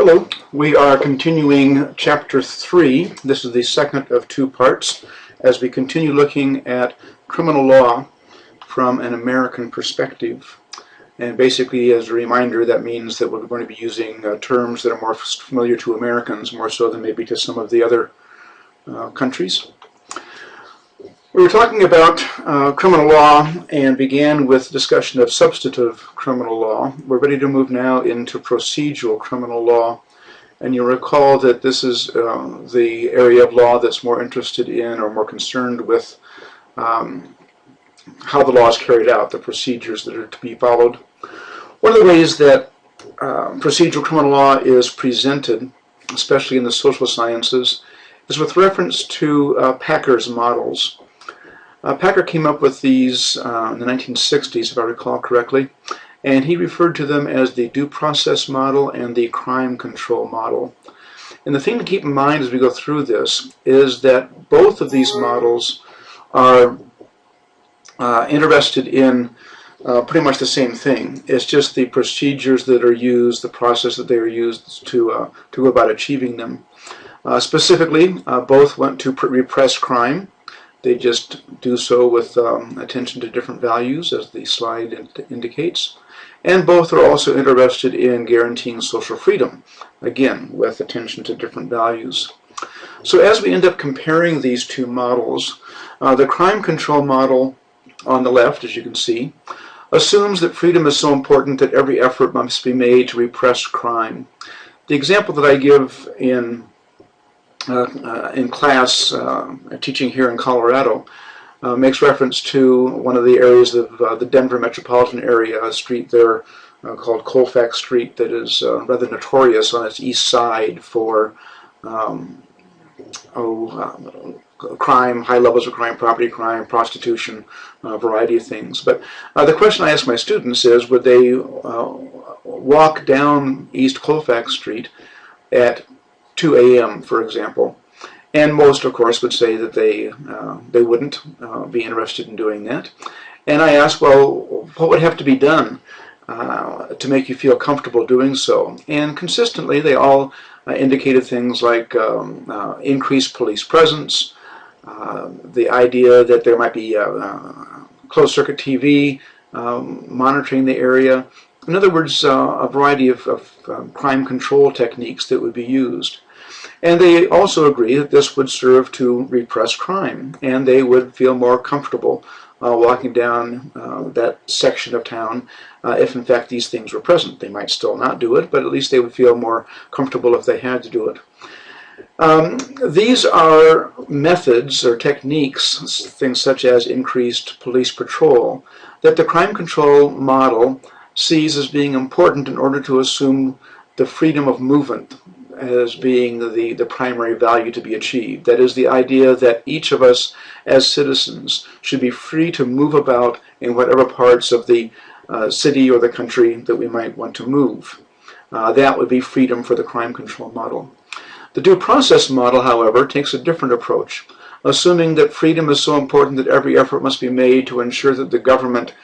Hello, we are continuing Chapter 3. This is the second of two parts as we continue looking at criminal law from an American perspective. And basically, as a reminder, that means that we're going to be using terms that are more familiar to Americans, more so than maybe to some of the other countries. We were talking about criminal law and began with discussion of substantive criminal law. We're ready to move now into procedural criminal law. And you'll recall that this is the area of law that's more interested in or more concerned with how the law is carried out, the procedures that are to be followed. One of the ways that procedural criminal law is presented, especially in the social sciences, is with reference to Packer's models. Packer came up with these in the 1960s, if I recall correctly, and he referred to them as the due process model and the crime control model. And the thing to keep in mind as we go through this is that both of these models are interested in pretty much the same thing. It's just the procedures that are used, the process that they are used to go about achieving them. Specifically, both want to repress crime. They just do so with attention to different values, as the slide indicates. And both are also interested in guaranteeing social freedom, again, with attention to different values. So as we end up comparing these two models, the crime control model on the left, as you can see, assumes that freedom is so important that every effort must be made to repress crime. The example that I give in class, teaching here in Colorado, makes reference to one of the areas of the Denver metropolitan area, a street there called Colfax Street that is rather notorious on its east side for crime, high levels of crime, property crime, prostitution, a variety of things. But the question I ask my students is, would they walk down East Colfax Street at 2 a.m., for example? And most, of course, would say that they wouldn't be interested in doing that. And I asked, well, what would have to be done to make you feel comfortable doing so? And consistently, they all indicated things like increased police presence, the idea that there might be closed-circuit TV monitoring the area. In other words, a variety of crime control techniques that would be used. And they also agree that this would serve to repress crime, and they would feel more comfortable walking down that section of town if in fact these things were present. They might still not do it, but at least they would feel more comfortable if they had to do it. These are methods or techniques, things such as increased police patrol, that the crime control model sees as being important in order to assume the freedom of movement as being the primary value to be achieved. That is, the idea that each of us as citizens should be free to move about in whatever parts of the city or the country that we might want to move. That would be freedom for the crime control model. The due process model, however, takes a different approach, assuming that freedom is so important that every effort must be made to ensure that the government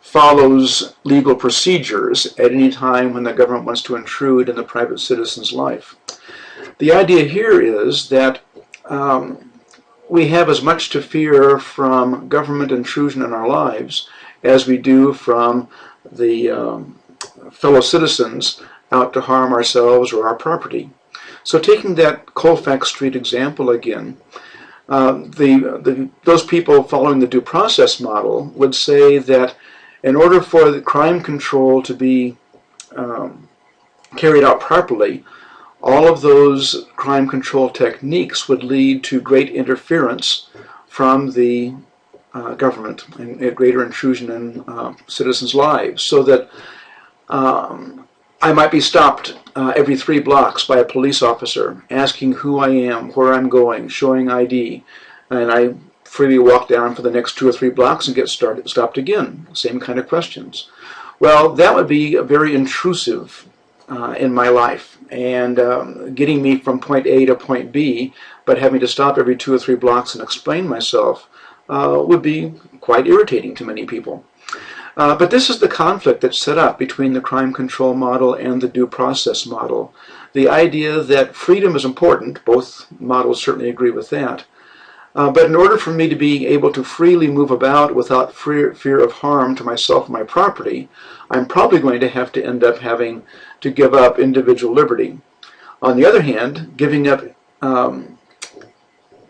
follows legal procedures at any time when the government wants to intrude in the private citizen's life. The idea here is that we have as much to fear from government intrusion in our lives as we do from the fellow citizens out to harm ourselves or our property. So taking that Colfax Street example again, those people following the due process model would say that in order for the crime control to be carried out properly, all of those crime control techniques would lead to great interference from the government and a greater intrusion in citizens' lives, so that I might be stopped every 3 blocks by a police officer asking who I am, where I'm going, showing ID, and I freely walk down for the next 2 or 3 blocks and get stopped again. Same kind of questions. Well, that would be very intrusive in my life, and getting me from point A to point B, but having to stop every 2 or 3 blocks and explain myself would be quite irritating to many people. But this is the conflict that's set up between the crime control model and the due process model. The idea that freedom is important, both models certainly agree with that, but in order for me to be able to freely move about without fear of harm to myself and my property, I'm probably going to have to end up having to give up individual liberty. On the other hand, giving up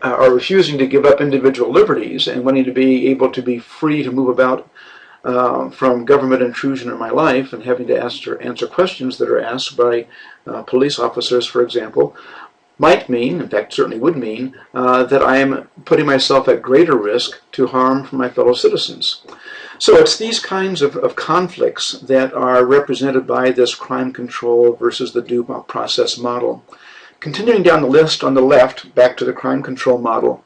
or refusing to give up individual liberties and wanting to be able to be free to move about from government intrusion in my life and having to answer questions that are asked by police officers, for example, might mean, in fact certainly would mean, that I am putting myself at greater risk to harm from my fellow citizens. So it's these kinds of conflicts that are represented by this crime control versus the due process model. Continuing down the list on the left, back to the crime control model.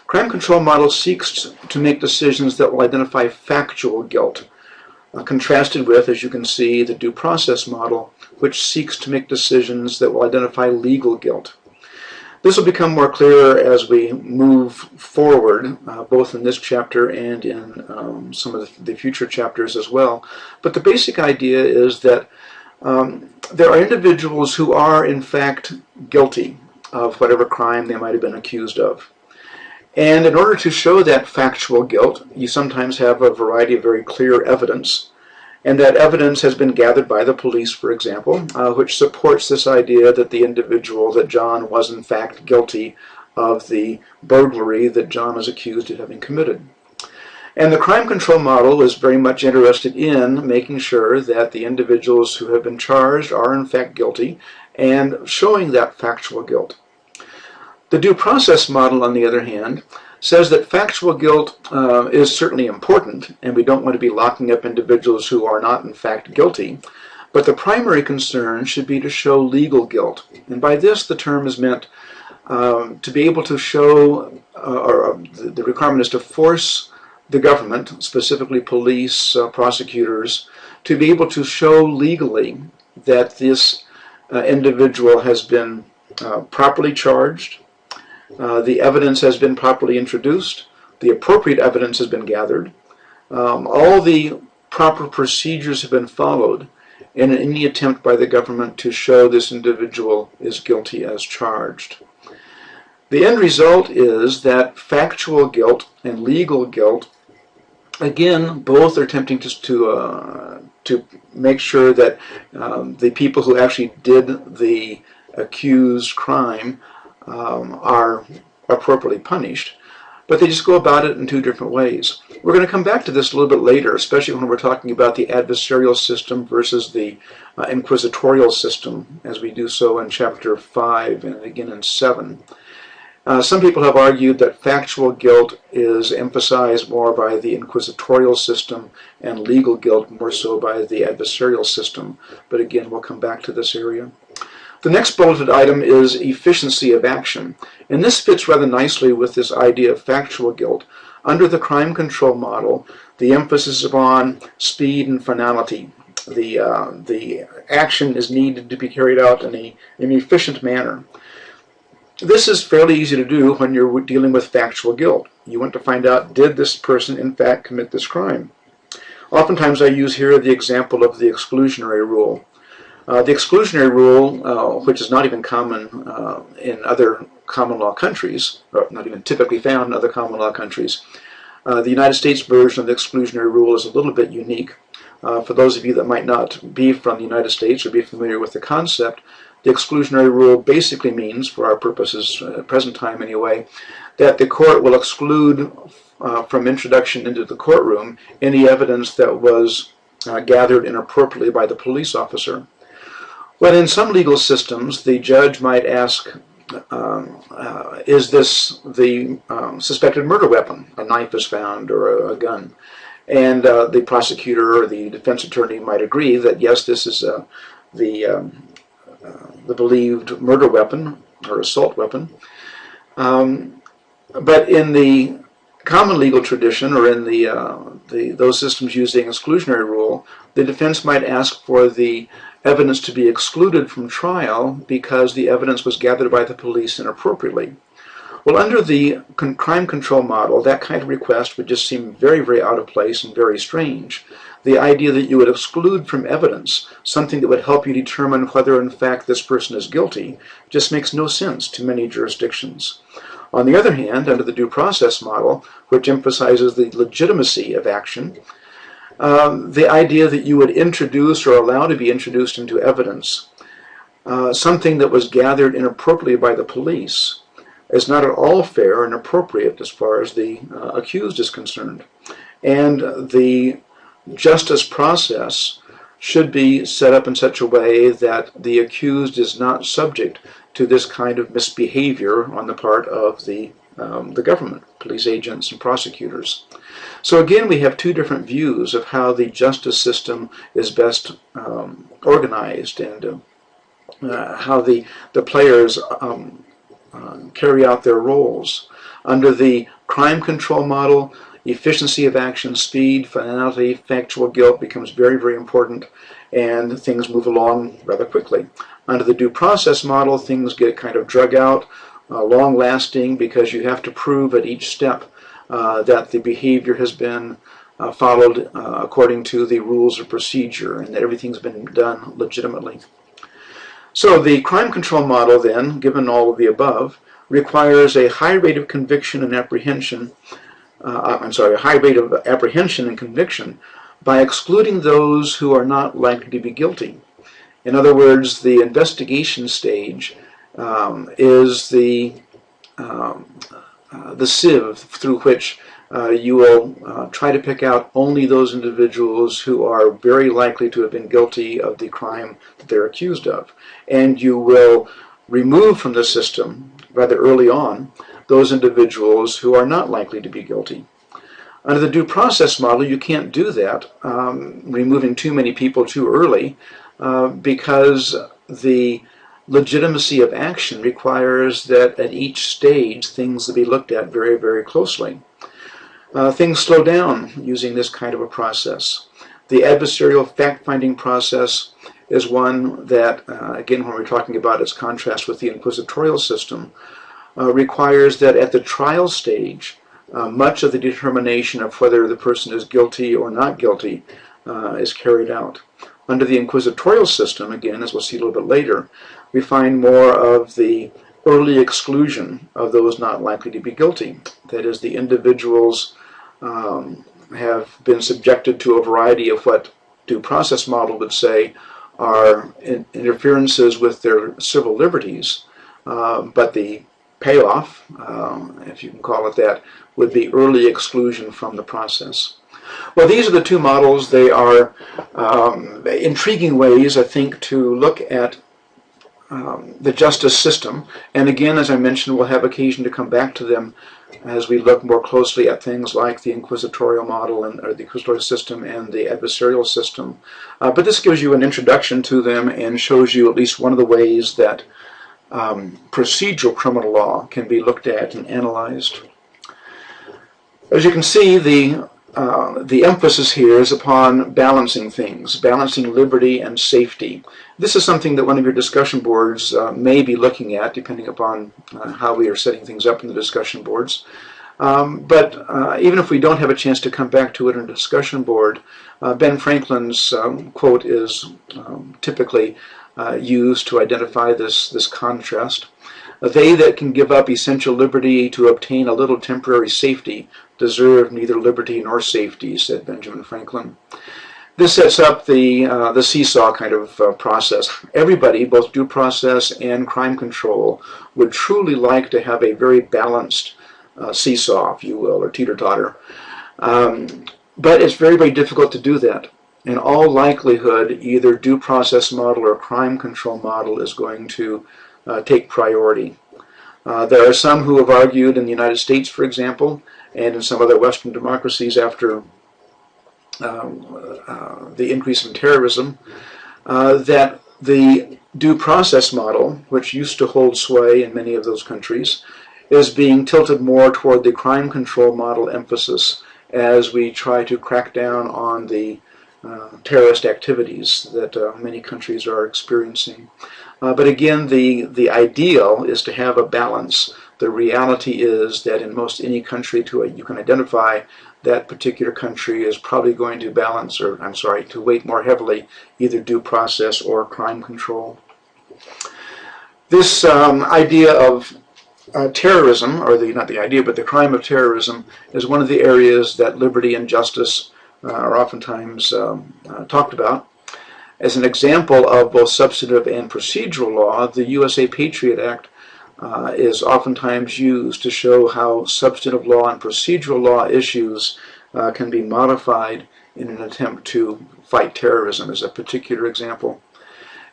Crime control model seeks to make decisions that will identify factual guilt, contrasted with, as you can see, the due process model, which seeks to make decisions that will identify legal guilt. This will become more clear as we move forward, both in this chapter and in some of the future chapters as well. But the basic idea is that there are individuals who are, in fact, guilty of whatever crime they might have been accused of. And in order to show that factual guilt, you sometimes have a variety of very clear evidence. And that evidence has been gathered by the police, for example, which supports this idea that the individual, that John, was in fact guilty of the burglary that John is accused of having committed. And the crime control model is very much interested in making sure that the individuals who have been charged are in fact guilty and showing that factual guilt. The due process model, on the other hand, says that factual guilt is certainly important, and we don't want to be locking up individuals who are not in fact guilty, but the primary concern should be to show legal guilt. And by this the term is meant to be able to show, or the requirement is to force the government, specifically police, prosecutors, to be able to show legally that this individual has been properly charged, the evidence has been properly introduced, the appropriate evidence has been gathered, all the proper procedures have been followed in any attempt by the government to show this individual is guilty as charged. The end result is that factual guilt and legal guilt, again, both are attempting to make sure that the people who actually did the accused crime are appropriately punished, but they just go about it in two different ways. We're going to come back to this a little bit later, especially when we're talking about the adversarial system versus the inquisitorial system, as we do so in chapter 5 and again in 7. Some people have argued that factual guilt is emphasized more by the inquisitorial system and legal guilt more so by the adversarial system, but again, we'll come back to this area. The next bulleted item is efficiency of action, and this fits rather nicely with this idea of factual guilt. Under the crime control model, the emphasis is upon speed and finality. The action is needed to be carried out in an efficient manner. This is fairly easy to do when you're dealing with factual guilt. You want to find out, did this person in fact commit this crime? Oftentimes I use here the example of the exclusionary rule. The exclusionary rule, which is not even common in other common law countries, or not even typically found in other common law countries, the United States version of the exclusionary rule is a little bit unique. For those of you that might not be from the United States or be familiar with the concept, the exclusionary rule basically means, for our purposes, present time anyway, that the court will exclude from introduction into the courtroom any evidence that was gathered inappropriately by the police officer. Well, in some legal systems, the judge might ask, is this the suspected murder weapon? A knife is found or a gun. And the prosecutor or the defense attorney might agree that, yes, this is the believed murder weapon or assault weapon. But in the common legal tradition, or in those systems using exclusionary rule, the defense might ask for the evidence to be excluded from trial because the evidence was gathered by the police inappropriately. Well, under the crime control model, that kind of request would just seem very, very out of place and very strange. the idea that you would exclude from evidence something that would help you determine whether in fact this person is guilty just makes no sense to many jurisdictions. On the other hand, under the due process model, which emphasizes the legitimacy of action, the idea that you would introduce or allow to be introduced into evidence something that was gathered inappropriately by the police is not at all fair and appropriate as far as the accused is concerned. And the justice process should be set up in such a way that the accused is not subject to this kind of misbehavior on the part of the government, police agents and prosecutors. So again, we have two different views of how the justice system is best organized and how the players carry out their roles. Under the crime control model, efficiency of action, speed, finality, factual guilt becomes very, very important, and things move along rather quickly. Under the due process model, things get kind of drug out, long-lasting, because you have to prove at each step that the behavior has been followed according to the rules of procedure and that everything's been done legitimately. So the crime control model then, given all of the above, requires a high rate of conviction and apprehension, a high rate of apprehension and conviction by excluding those who are not likely to be guilty. In other words, the investigation stage is the sieve through which you will try to pick out only those individuals who are very likely to have been guilty of the crime that they're accused of. And you will remove from the system, rather early on, those individuals who are not likely to be guilty. Under the due process model, you can't do that, removing too many people too early, because the legitimacy of action requires that at each stage things will be looked at very, very closely. Things slow down using this kind of a process. The adversarial fact-finding process is one that, again, when we're talking about its contrast with the inquisitorial system, requires that at the trial stage, much of the determination of whether the person is guilty or not guilty is carried out. Under the inquisitorial system, again, as we'll see a little bit later, we find more of the early exclusion of those not likely to be guilty. That is, the individuals have been subjected to a variety of what due process model would say are interferences with their civil liberties, but the payoff, if you can call it that, would be early exclusion from the process. Well, these are the two models. They are intriguing ways, I think, to look at the justice system. And again, as I mentioned, we'll have occasion to come back to them as we look more closely at things like the inquisitorial model or the inquisitorial system and the adversarial system. But this gives you an introduction to them and shows you at least one of the ways that procedural criminal law can be looked at and analyzed. As you can see, the emphasis here is upon balancing things, balancing liberty and safety. This is something that one of your discussion boards may be looking at, depending upon how we are setting things up in the discussion boards. But even if we don't have a chance to come back to it in a discussion board, Ben Franklin's quote is typically used to identify this contrast. They that can give up essential liberty to obtain a little temporary safety deserve neither liberty nor safety, said Benjamin Franklin. This sets up the seesaw kind of process. Everybody, both due process and crime control, would truly like to have a very balanced seesaw, if you will, or teeter-totter. But it's very, very difficult to do that. In all likelihood, either due process model or crime control model is going to take priority. There are some who have argued in the United States, for example, and in some other Western democracies after the increase in terrorism, that the due process model, which used to hold sway in many of those countries, is being tilted more toward the crime control model emphasis as we try to crack down on the terrorist activities that many countries are experiencing. But again, the ideal is to have a balance the reality is that in most any country you can identify, that particular country is probably going to balance, or I'm sorry, to weight more heavily either due process or crime control. This idea of terrorism, or not the idea, but the crime of terrorism, is one of the areas that liberty and justice are oftentimes talked about. As an example of both substantive and procedural law, the USA Patriot Act is oftentimes used to show how substantive law and procedural law issues can be modified in an attempt to fight terrorism, as a particular example.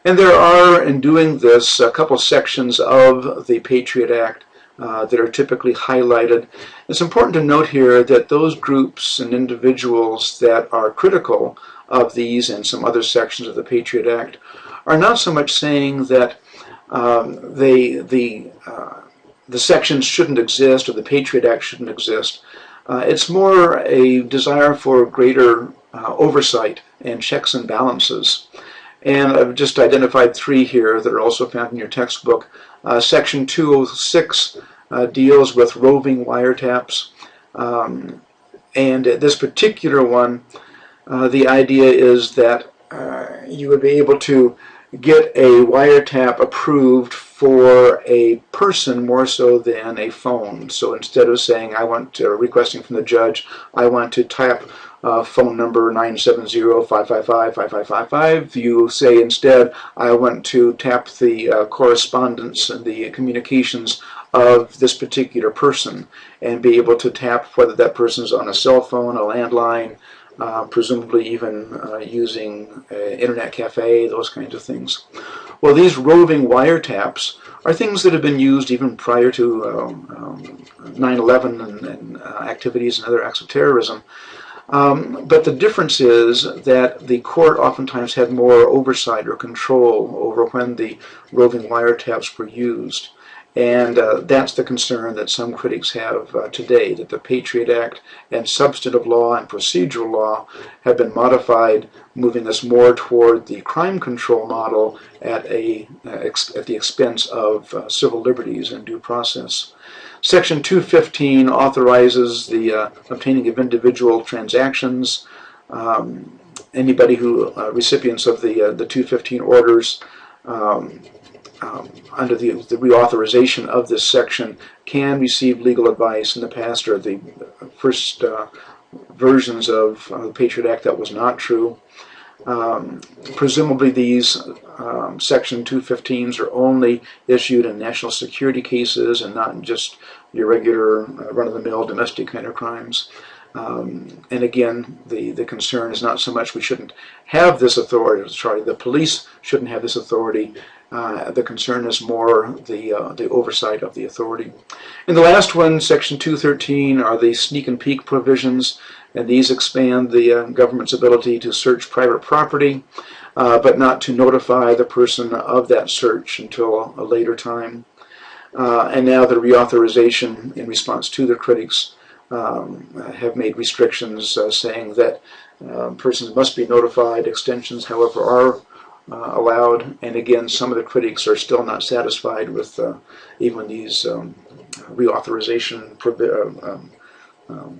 And there are, in doing this, a couple sections of the Patriot Act that are typically highlighted. It's important to note here that those groups and individuals that are critical of these and some other sections of the Patriot Act are not so much saying that the sections shouldn't exist or the Patriot Act shouldn't exist. It's more a desire for greater oversight and checks and balances. And I've just identified three here that are also found in your textbook. Section 206 deals with roving wiretaps. And this particular one, the idea is that you would be able to get a wiretap approved for a person more so than a phone. So instead of saying, requesting from the judge, I want to tap phone number 970-555-5555, you say instead, I want to tap the correspondence and the communications of this particular person and be able to tap whether that person's on a cell phone, a landline, presumably even using internet cafe, those kinds of things. Well, these roving wiretaps are things that have been used even prior to 9/11 and activities and other acts of terrorism. But the difference is that the court oftentimes had more oversight or control over when the roving wiretaps were used. And that's the concern that some critics have today, that the Patriot Act and substantive law and procedural law have been modified, moving us more toward the crime control model at the expense of civil liberties and due process. Section 215 authorizes the obtaining of individual transactions. Anybody who, recipients of the 215 orders, under the reauthorization of this section can receive legal advice. In the past, or the first versions of the Patriot Act, that was not true. Presumably these Section 215s are only issued in national security cases and not in just your regular run-of-the-mill domestic kind of crimes. And again, the concern is not so much we shouldn't have this authority, the police shouldn't have this authority. The concern is more the oversight of the authority. And the last one, Section 213, are the sneak and peek provisions, and these expand the government's ability to search private property, but not to notify the person of that search until a later time. And now the reauthorization in response to the critics have made restrictions saying that persons must be notified. Extensions, however, are allowed, and again, some of the critics are still not satisfied with even these reauthorization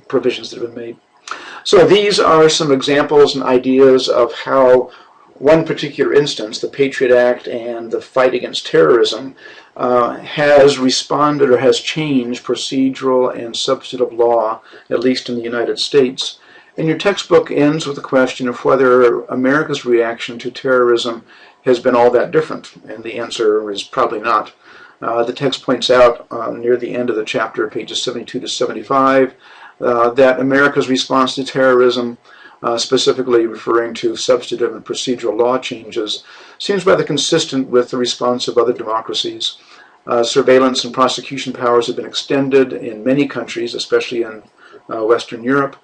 provisions that have been made. So these are some examples and ideas of how one particular instance, the Patriot Act and the fight against terrorism, has responded or has changed procedural and substantive law, at least in the United States. And your textbook ends with the question of whether America's reaction to terrorism has been all that different, and the answer is probably not. The text points out near the end of the chapter, pages 72 to 75, that America's response to terrorism, specifically referring to substantive and procedural law changes, seems rather consistent with the response of other democracies. Surveillance and prosecution powers have been extended in many countries, especially in Western Europe.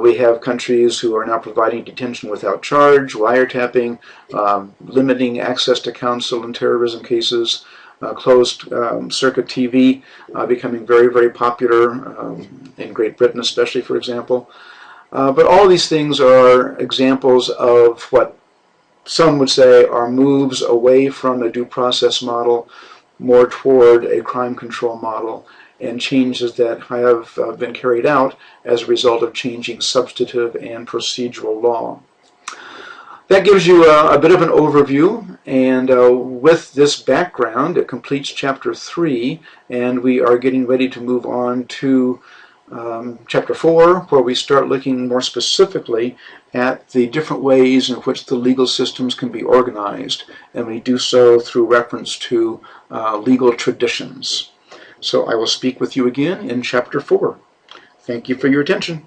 We have countries who are now providing detention without charge, wiretapping, limiting access to counsel in terrorism cases, closed circuit TV becoming very, very popular in Great Britain especially, for example. But all these things are examples of what some would say are moves away from a due process model more toward a crime control model, and changes that have been carried out as a result of changing substantive and procedural law. That gives you a bit of an overview, and with this background, it completes Chapter 3, and we are getting ready to move on to Chapter 4, where we start looking more specifically at the different ways in which the legal systems can be organized, and we do so through reference to legal traditions. So I will speak with you again in Chapter 4. Thank you for your attention.